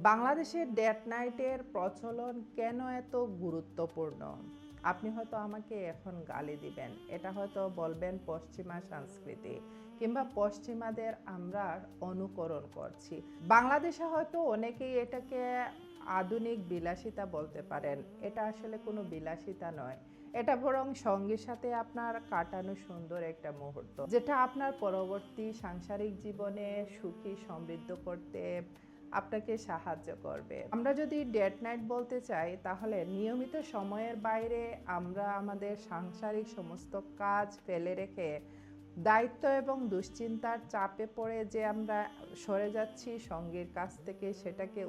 বাংলাদেশের ডেট নাইটের প্রচলন কেন এত গুরুত্বপূর্ণ? আপনি হয়তো আমাকে এখন গালি দিবেন। এটা হয়তো বলবেন পশ্চিমা সংস্কৃতি কিংবা পশ্চিমাদের আমরা অনুকরণ করছি। বাংলাদেশে হয়তো অনেকেই এটাকে আধুনিক বিলাসিতা বলতে পারেন। এটা আসলে কোনো বিলাসিতা নয়। এটা বরং সঙ্গীর সাথে আপনার কাটানো সুন্দর একটা মুহূর্ত, যেটা আপনার পরবর্তী সাংসারিক জীবনে সুখী সমৃদ্ধ করতে আপনাকে সাহায্য করবে। আমরা যদি ডেট নাইট বলতে চাই, তাহলে নিয়মিত সময়ের বাইরে আমরা আমাদের সাংসারিক সমস্ত কাজ ফেলে রেখে দায়িত্ব এবং দুশ্চিন্তার চাপে পড়ে যে আমরা সরে যাচ্ছি সঙ্গীর কাছ থেকে, সেটাকে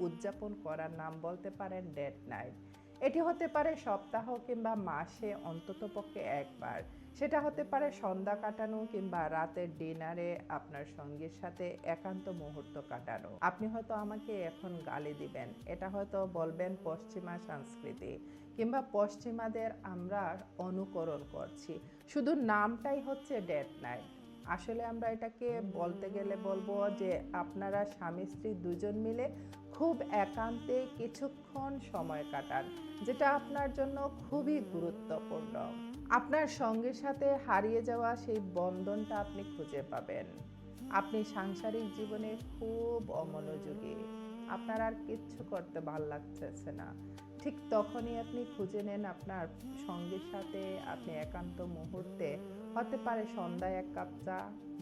উদযাপন করার নাম বলতে পারেন ডেট নাইট। এটি হতে পারে সপ্তাহ কিংবা মাসে অন্ততপক্ষে একবার। সেটা হতে পারে সন্ধ্যা কাটানো কিংবা রাতের ডিনারে আপনার সঙ্গীর সাথে একান্ত মুহূর্ত কাটানো। আপনি হয়তো আমাকে এখন গালি দিবেন। এটা হয়তো বলবেন পশ্চিমা সংস্কৃতি কিংবা পশ্চিমাদের আমরা অনুকরণ করছি। শুধু নামটাই হচ্ছে ডেট নাইট। আসলে আমরা এটাকে বলতে গেলে বলবো যে আপনারা স্বামী স্ত্রী দুজন মিলে খুব একান্তে কিছুক্ষণ সময় কাটান, যেটা আপনার জন্য খুবই গুরুত্বপূর্ণ। আপনার সঙ্গীর সাথে হারিয়ে যাওয়া সেই বন্ধনটা আপনি খুঁজে পাবেন। আপনি সাংসারিক জীবনে খুব অমনোযোগী, আপনার আর কিচ্ছু করতে ভাল লাগতেছে না। ঠিক তখনই আপনি খুঁজে নেন আপনার সঙ্গীর সাথে আপনি একান্ত মুহূর্তে, হতে পারে সন্ধ্যায় এক কাপ চা,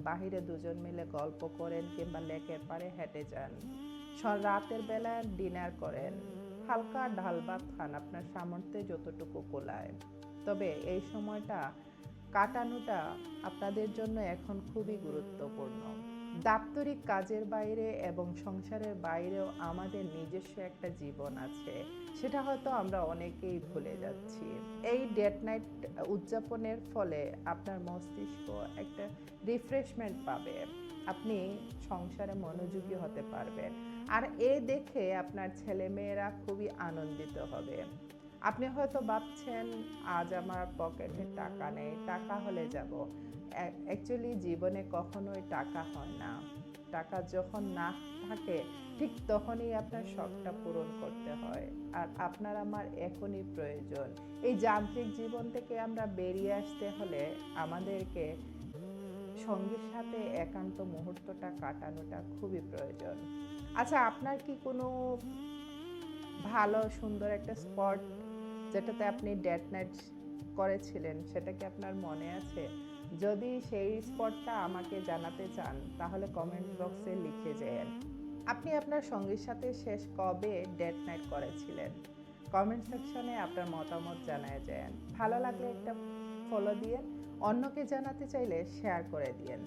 বাহিরে দুজন মিলে গল্প করেন কিংবা লেকের পাড়ে হেঁটে যান, রাতের বেলা ডিনার করেন, হালকা ডাল ভাত খান আপনার সামর্থ্যে যতটুকু কোলায়। তবে এই সময়টা কাটানোটা আপনাদের জন্য এখন খুবই গুরুত্বপূর্ণ। দাপ্তরিক কাজের বাইরে এবং সংসারের বাইরেও আমাদের নিজস্ব একটা জীবন আছে, সেটা হয়তো আমরা অনেকেই ভুলে যাচ্ছি। এই ডেট নাইট উদযাপনের ফলে আপনার মস্তিষ্ক একটা রিফ্রেশমেন্ট পাবে, আপনি সংসারে মনোযোগী হতে পারবেন। আর দেখে আপনার ছেলেমেয়েরা খুবই আনন্দিত হবে। আপনি হয়তো ভাবছেন আজ আমার পকেটে টাকা নেই, টাকা হলে যাব। অ্যাকচুয়ালি জীবনে কখনোই টাকা হয় না। টাকা যখন না থাকে ঠিক তখনই আপনার শখটা পূরণ করতে হয়। আর আপনার আমার এখনই প্রয়োজন। এই যান্ত্রিক জীবন থেকে আমরা বেরিয়ে আসতে হলে আমাদেরকে সঙ্গীর সাথে একান্ত মুহূর্তটা কাটানোটা খুবই প্রয়োজন। আচ্ছা, আপনার কি কোনো ভালো সুন্দর একটা স্পট যেটাতে আপনি ডেট নাইট করেছিলেন, সেটা কি আপনার মনে আছে? যদি সেই স্পটটা আমাকে জানাতে চান, তাহলে কমেন্ট বক্সে লিখে যান। আপনি আপনার সঙ্গীর সাথে শেষ কবে ডেট নাইট করেছিলেন? কমেন্ট সেকশনে আপনার মতামত জানায় যান। ভালো লাগলে একটা ফলো দিয়ে, অন্যকে জানাতে চাইলে শেয়ার করে দিয়েন।